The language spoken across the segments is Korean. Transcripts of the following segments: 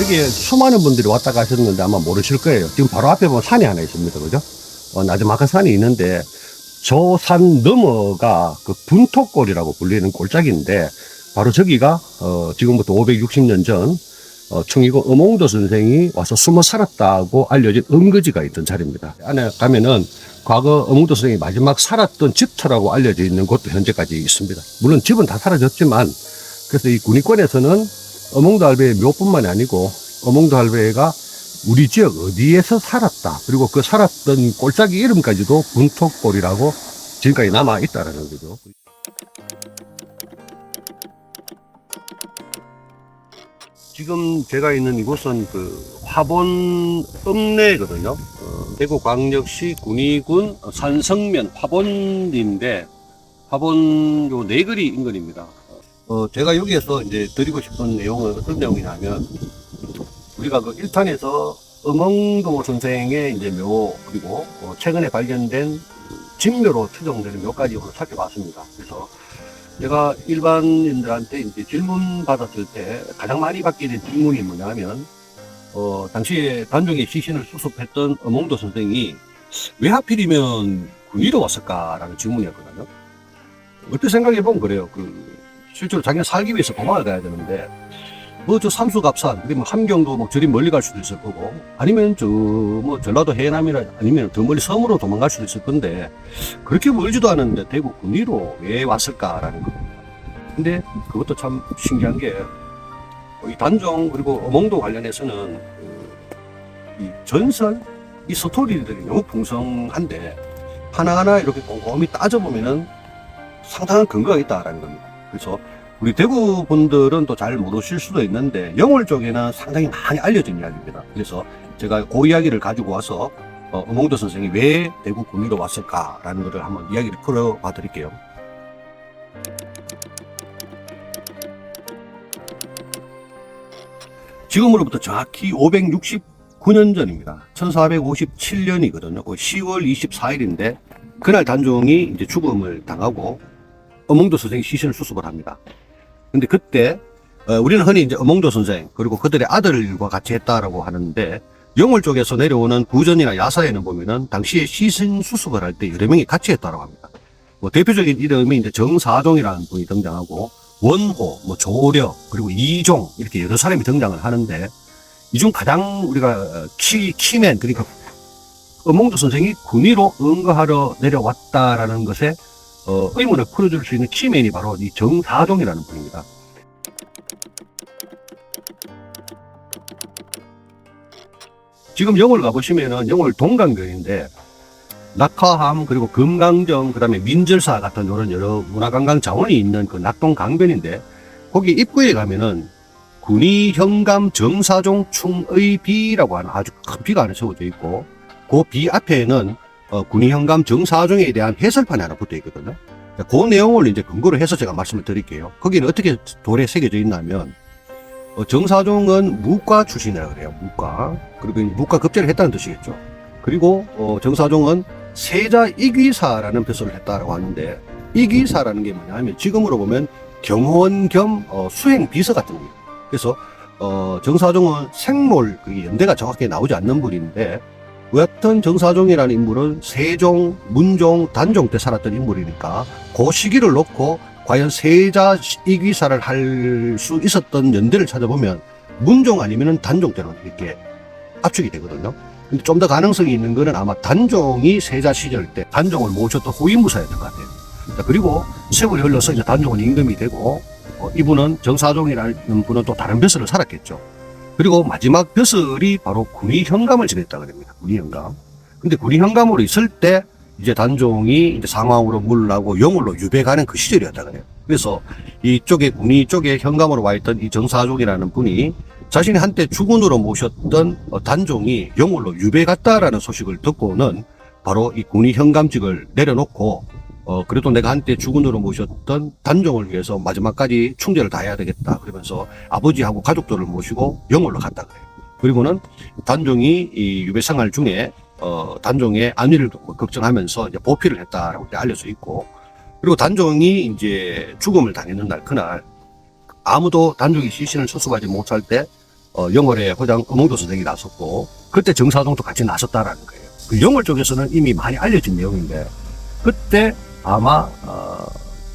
여기에 수많은 분들이 왔다 가셨는데 아마 모르실 거예요. 지금 바로 앞에 보면 산이 하나 있습니다. 그죠? 나지막한 산이 있는데 저 산 너머가 그 분토골이라고 불리는 골짜기인데 바로 저기가 지금부터 560년 전 충이고 엄홍도 선생이 와서 숨어 살았다고 알려진 음거지가 있던 자리입니다. 안에 가면은 과거 엄홍도 선생이 마지막 살았던 집터라고 알려져 있는 곳도 현재까지 있습니다. 물론 집은 다 사라졌지만 그래서 이 군위권에서는 엄홍도 할배의 묘뿐만이 아니고 엄홍도 할배가 우리 지역 어디에서 살았다, 그리고 그 살았던 골짜기 이름까지도 분토골이라고 지금까지 남아 있다라는 거죠. 지금 제가 있는 이곳은 그 화본 읍내거든요. 대구광역시 군위군 산성면 화본인데 화본 요 네거리 인근입니다. 제가 여기에서 이제 드리고 싶은 내용은 어떤 내용이냐면, 우리가 그 1탄에서 엄홍도 선생의 이제 묘, 그리고 최근에 발견된 진묘로 추정되는 묘까지 오늘 살펴봤습니다. 그래서 제가 일반인들한테 이제 질문 받았을 때 가장 많이 받게 된 질문이 뭐냐면, 당시에 단종의 시신을 수습했던 엄홍도 선생이 왜 하필이면 군위로 왔을까라는 질문이었거든요. 어떻게 생각해보면 그래요. 실제로 자기가 살기 위해서 도망을 가야 되는데, 저 삼수갑산, 그리고 함경도 저리 멀리 갈 수도 있을 거고, 아니면 전라도 해남이나 아니면 더 멀리 섬으로 도망갈 수도 있을 건데, 그렇게 멀지도 않은데 대구 군위로 왜 왔을까라는 겁니다. 근데 그것도 참 신기한 게, 이 단종 그리고 엄홍도 관련해서는 이 전설, 이 스토리들이 너무 풍성한데 하나하나 이렇게 꼼꼼히 따져보면은 상당한 근거가 있다라는 겁니다. 그래서 우리 대구 분들은 또 잘 모르실 수도 있는데 영월 쪽에는 상당히 많이 알려진 이야기입니다. 그래서 제가 그 이야기를 가지고 와서 엄홍도 선생이 왜 대구 군위로 왔을까라는 것을 한번 이야기를 풀어봐 드릴게요. 지금으로부터 정확히 569년 전입니다. 1457년이거든요. 10월 24일인데 그날 단종이 이제 죽음을 당하고 엄홍도 선생이 시신을 수습을 합니다. 근데 그때 우리는 흔히 이제 엄홍도 선생 그리고 그들의 아들과 같이 했다라고 하는데, 영월 쪽에서 내려오는 구전이나 야사에는 보면은 당시에 시신 수습을 할 때 여러 명이 같이 했다라고 합니다. 대표적인 이름이 이제 정사종이라는 분이 등장하고, 원호, 조려, 그리고 이종, 이렇게 여러 사람이 등장을 하는데, 이 중 가장 우리가 키맨, 그러니까 엄홍도 선생이 군위로 응거하러 내려왔다라는 것에 의문을 풀어줄 수 있는 키맨이 바로 이 정사종이라는 분입니다. 지금 영월 가보시면은 영월 동강변인데, 낙하함, 그리고 금강정, 그 다음에 민절사 같은 이런 여러 문화관광 자원이 있는 그 낙동강변인데, 거기 입구에 가면은 군위 현감 정사종 충의비라고 하는 아주 큰 비가 하나 세워져 있고, 그 비 앞에는 군위 현감 정사종에 대한 해설판이 하나 붙어 있거든요. 그 내용을 이제 근거로 해서 제가 말씀을 드릴게요. 거기는 어떻게 돌에 새겨져 있냐면, 정사종은 무과 출신이라고 그래요. 무과. 그리고 무과 급제를 했다는 뜻이겠죠. 그리고 정사종은 세자 이귀사라는 벼슬을 했다라고 하는데, 이귀사라는 게 뭐냐 하면 지금으로 보면 경호원 겸 수행 비서 같은 거예요. 그래서 정사종은 생몰, 연대가 정확하게 나오지 않는 분인데, 여하튼 정사종이라는 인물은 세종, 문종, 단종 때 살았던 인물이니까 그 시기를 놓고 과연 세자 이귀사를 할 수 있었던 연대를 찾아보면 문종 아니면 단종 때는 이렇게 압축이 되거든요. 근데 좀 더 가능성이 있는 거는 아마 단종이 세자 시절 때 단종을 모셨던 호위무사였던 것 같아요. 그리고 세월이 흘러서 이제 단종은 임금이 되고, 이분은 정사종이라는 분은 또 다른 벼슬을 살았겠죠. 그리고 마지막 벼슬이 바로 군위 현감을 지냈다고 합니다. 군위 현감. 근데 군위 현감으로 있을 때 이제 단종이 이제 상황으로 물러나고 영월로 유배가는 그 시절이었다 그래요. 그래서 이쪽에 군위 쪽에 현감으로 와 있던 이 정사종이라는 분이 자신이 한때 주군으로 모셨던 단종이 영월로 유배 갔다라는 소식을 듣고는 바로 이 군위 현감직을 내려놓고, 그래도 내가 한때 주군으로 모셨던 단종을 위해서 마지막까지 충절을 다해야 되겠다 그러면서 아버지하고 가족들을 모시고 영월로 갔다 그래요. 그리고는 단종이 이 유배 생활 중에 단종의 안위를 걱정하면서 이제 보필을 했다라고 알려져 있고, 그리고 단종이 이제 죽음을 당했는 날, 그날 아무도 단종의 시신을 수습하지 못할 때 영월에 호장 엄홍도 선생이 나섰고 그때 정사동도 같이 나섰다라는 거예요. 그 영월 쪽에서는 이미 많이 알려진 내용인데 그때 아마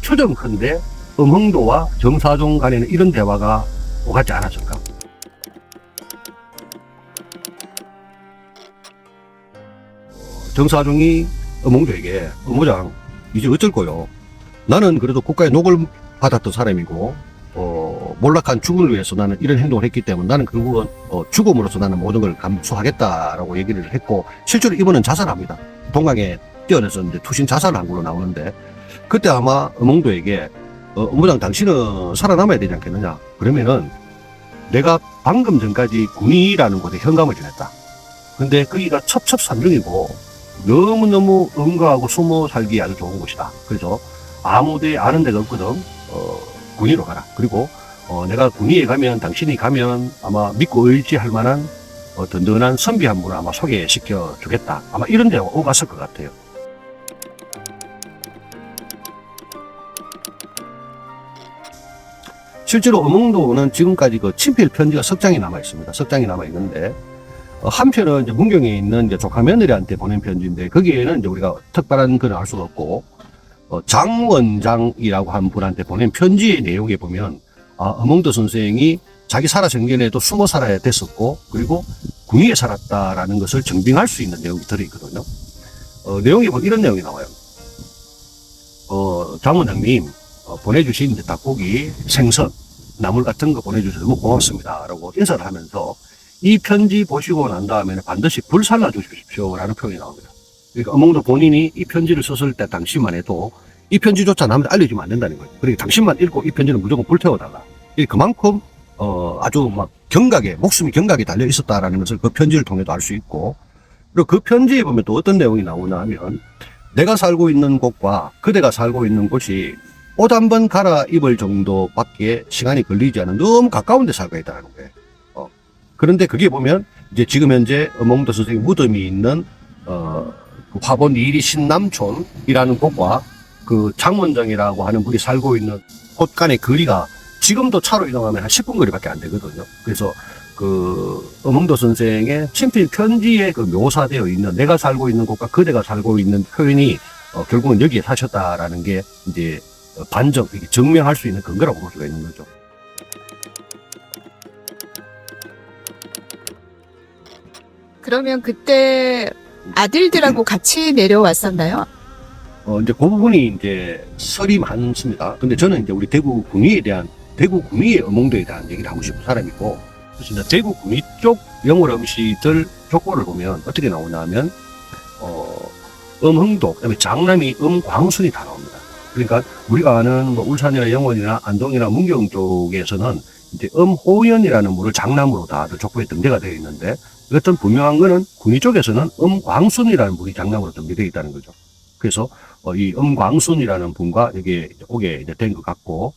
추정컨대 엄홍도와 정사동 간에는 이런 대화가 오갔지 않았을까. 정사종이 엄홍도에게 엄호장 이제 어쩔 거요. 나는 그래도 국가의 녹을 받았던 사람이고 몰락한 죽음을 위해서 나는 이런 행동을 했기 때문에 나는 결국은 죽음으로써 나는 모든 걸 감수하겠다라고 얘기를 했고 실제로 이번은 자살합니다. 동강에 뛰어내서 이제 투신 자살을 한 걸로 나오는데 그때 아마 엄홍도에게 엄호장 당신은 살아남아야 되지 않겠느냐. 그러면은 내가 방금 전까지 군위라는 곳에 현감을 지냈다. 근데 거기가 첩첩산중이고 너무너무 응가하고 숨어 살기 아주 좋은 곳이다. 그래서 아무데 아는 데가 없거든. 군위로 가라. 그리고 내가 군위에 가면 당신이 가면 아마 믿고 의지할 만한 든든한 선비 한 분을 아마 소개시켜 주겠다. 아마 이런 데가 오갔을 것 같아요. 실제로 엄홍도는 지금까지 그 친필 편지가 석 장이 남아 있습니다. 석 장이 남아 있는데 한편은 이제 문경에 있는 이제 조카 며느리한테 보낸 편지인데 거기에는 이제 우리가 특별한 건 알 수가 없고 장원장이라고 한 분한테 보낸 편지의 내용에 보면 엄홍도 선생이 자기 살아생전에도 숨어 살아야 됐었고 그리고 군위에 살았다라는 것을 증빙할 수 있는 내용이 들어있거든요. 내용에 보면 이런 내용이 나와요. 장원장님 보내주신 이제 닭고기, 생선, 나물 같은 거 보내주셔서 너무 고맙습니다 라고 인사를 하면서 이 편지 보시고 난 다음에 반드시 불살라 주십시오 라는 표현이 나옵니다. 그러니까 엄홍도 본인이 이 편지를 썼을 때 당시만 해도 이 편지조차 남한테 알려주면 안 된다는 거예요. 그러니까 당신만 읽고 이 편지는 무조건 불태워달라. 그만큼 아주 막 경각에 목숨이 경각에 달려 있었다라는 것을 그 편지를 통해도 알 수 있고 그리고 그 편지에 보면 또 어떤 내용이 나오냐 하면 내가 살고 있는 곳과 그대가 살고 있는 곳이 옷 한 번 갈아입을 정도밖에 시간이 걸리지 않은 너무 가까운 데 살고 있다는 거예요. 그런데 그게 보면 이제 지금 현재 엄홍도 선생의 무덤이 있는 화본 이리 신남촌이라는 곳과 그 장원정이라고 하는 분이 살고 있는 곳 간의 거리가 지금도 차로 이동하면 한 10분 거리밖에 안 되거든요. 그래서 그 엄홍도 선생의 친필 편지에 그 묘사되어 있는 내가 살고 있는 곳과 그대가 살고 있는 표현이 결국은 여기에 사셨다라는 게 이제 증명할 수 있는 근거라고 볼 수가 있는 거죠. 그러면 그때 아들들하고 같이 내려왔었나요? 이제 그 부분이 이제 설이 많습니다. 근데 저는 이제 우리 대구 군위의 엄홍도에 대한 얘기를 하고 싶은 사람이고, 그래서 이제 대구 군위 쪽 영월 음식들 족보를 보면 어떻게 나오냐면, 엄흥도, 그 다음에 장남이 엄광순이 다 나옵니다. 그러니까 우리가 아는 뭐 울산이나 영월이나 안동이나 문경 쪽에서는 이제 엄호연이라는 물을 장남으로 다 족보에 등재가 되어 있는데, 어떤 분명한 거는 군위 쪽에서는 엄광순이라는 분이 장남으로 등재되어 있다는 거죠. 그래서 이 엄광순이라는 분과 여기에 오게 된 것 같고,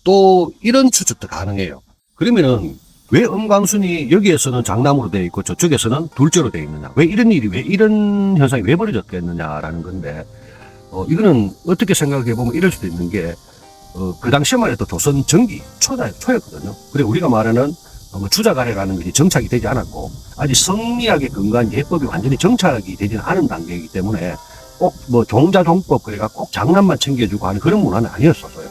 또 이런 추측도 가능해요. 그러면은 왜 엄광순이 여기에서는 장남으로 되어 있고 저쪽에서는 둘째로 되어 있느냐? 왜 이런 현상이 왜 벌어졌겠느냐라는 건데, 이거는 어떻게 생각해 보면 이럴 수도 있는 게, 그 당시만 해도 조선 전기 초였거든요. 그래 우리가 말하는 주자가래라는 것이 정착이 되지 않았고 아직 성리학에 근거한 예법이 완전히 정착이 되지는 않은 단계이기 때문에 꼭 뭐 종자종법 그래가 꼭 장남만 챙겨주고 하는 그런 문화는 아니었었어요.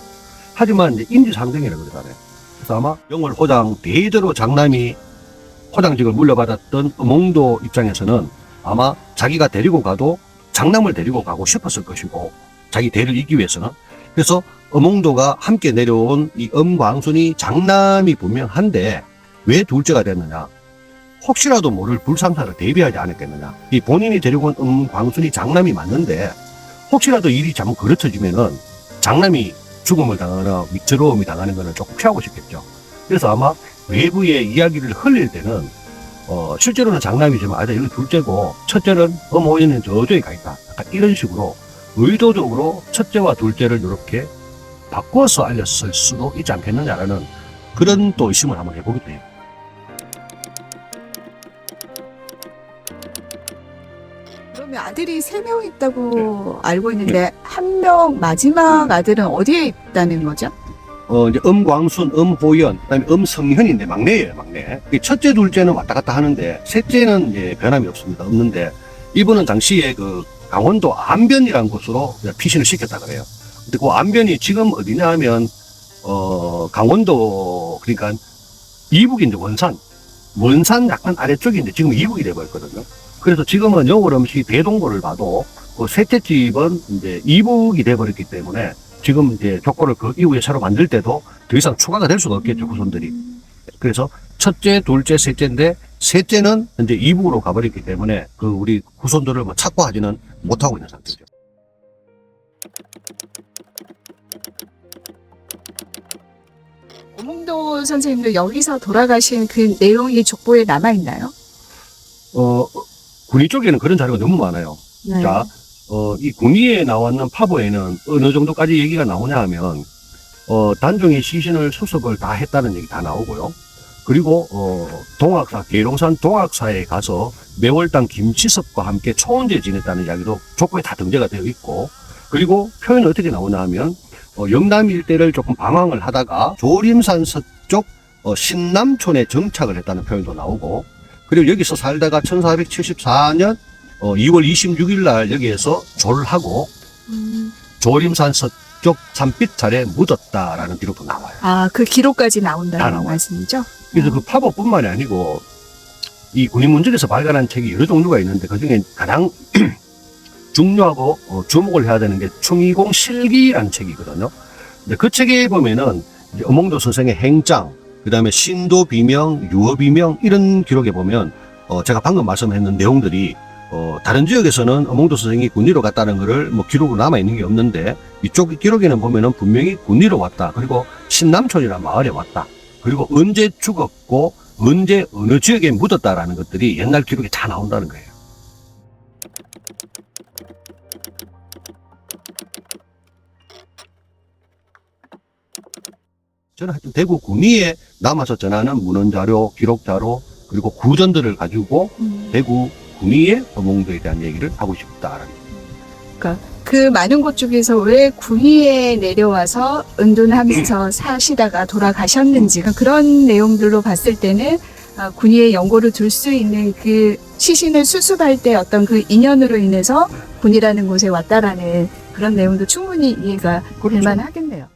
하지만 이제 인지상정이라고 그러잖아요. 그래서 아마 영월 호장 대대로 장남이 호장직을 물려받았던 엄홍도 입장에서는 아마 자기가 데리고 가도 장남을 데리고 가고 싶었을 것이고 자기 대를 잇기 위해서는. 그래서 엄홍도가 함께 내려온 이 엄광순이 장남이 분명한데 왜 둘째가 됐느냐? 혹시라도 모를 불상사를 대비하지 않았겠느냐? 이 본인이 데리고 온 엄광순이 장남이 맞는데 혹시라도 일이 잘못 그르쳐지면은 장남이 죽음을 당하거나 밑처럼이 당하는 것을 조금 피하고 싶겠죠. 그래서 아마 외부의 이야기를 흘릴 때는 실제로는 장남이지만 아직 여기 둘째고 첫째는 엄호연은 저쪽에 가 있다. 약간 이런 식으로 의도적으로 첫째와 둘째를 이렇게 바꿔서 알렸을 수도 있지 않겠느냐라는 그런 또 의심을 한번 해보기도 해요. 그러면 아들이 3명 있다고 알고 있는데 한 명 마지막 아들은 어디에 있다는 거죠? 이제 엄광순, 엄호연, 그다음에 엄성현인데 막내예요, 막내. 첫째, 둘째는 왔다 갔다 하는데 셋째는 이제 변함이 없는데 이분은 당시에 그 강원도 안변이라는 곳으로 피신을 시켰다 그래요. 근데 그 안변이 지금 어디냐 하면 강원도 그러니까 이북이 이제 원산 약간 아래쪽인데 지금 이북이 돼버렸거든요. 그래서 지금은 영월음식 대동고를 봐도 그 셋째 집은 이제 이북이 돼버렸기 때문에 지금 이제 족보를 그 이후에 새로 만들 때도 더 이상 추가가 될 수가 없겠죠, 후손들이. 그래서 첫째, 둘째, 셋째인데 셋째는 현재 이북으로 가버렸기 때문에 그 우리 후손들을 뭐 찾고 하지는 못하고 있는 상태죠. 오몽도 선생님도 여기서 돌아가신 그 내용이 족보에 남아있나요? 군위 쪽에는 그런 자료가 너무 많아요. 네. 자, 이 군위에 나왔는 파보에는 어느 정도까지 얘기가 나오냐 하면, 단종의 시신을 수습을 다 했다는 얘기 다 나오고요. 그리고, 계룡산 동학사에 가서 매월당 김치섭과 함께 초원제 지냈다는 이야기도 족보에 다 등재가 되어 있고, 그리고 표현이 어떻게 나오냐 하면, 영남 일대를 조금 방황을 하다가 조림산 서쪽 신남촌에 정착을 했다는 표현도 나오고, 그리고 여기서 살다가 1474년 2월 26일 날 여기에서 졸하고 조림산 서쪽 산빛찰에 묻었다라는 기록도 나와요. 아, 그 기록까지 다 나온다는 나와요. 말씀이죠? 그래서 그 파보뿐만이 아니고 이 군인문전에서 발간한 책이 여러 종류가 있는데 그중에 가장 중요하고 주목을 해야 되는 게 충이공 실기라는 책이거든요. 근데 그 책에 보면은 이제 엄홍도 선생의 행장, 그 다음에 신도 비명, 유어 비명 이런 기록에 보면 제가 방금 말씀했는 내용들이 다른 지역에서는 엄홍도 선생이 군위로 갔다는 거를 뭐 기록으로 남아 있는 게 없는데 이쪽 기록에는 보면은 분명히 군위로 왔다. 그리고 신남촌이라는 마을에 왔다. 그리고 언제 죽었고 언제 어느 지역에 묻었다라는 것들이 옛날 기록에 다 나온다는 거예요. 저는 하여튼 대구 군위에 남아서 전하는 문헌자료, 기록자료, 그리고 구전들을 가지고 대구 군위의 엄홍도에 대한 얘기를 하고 싶다라는. 그 많은 곳 중에서 왜 군위에 내려와서 은둔하면서 사시다가 돌아가셨는지 그런 내용들로 봤을 때는 군위에 연고를 둘 수 있는 그 시신을 수습할 때 어떤 그 인연으로 인해서 군위라는 곳에 왔다라는 그런 내용도 충분히 이해가 될 그렇죠. 만하겠네요.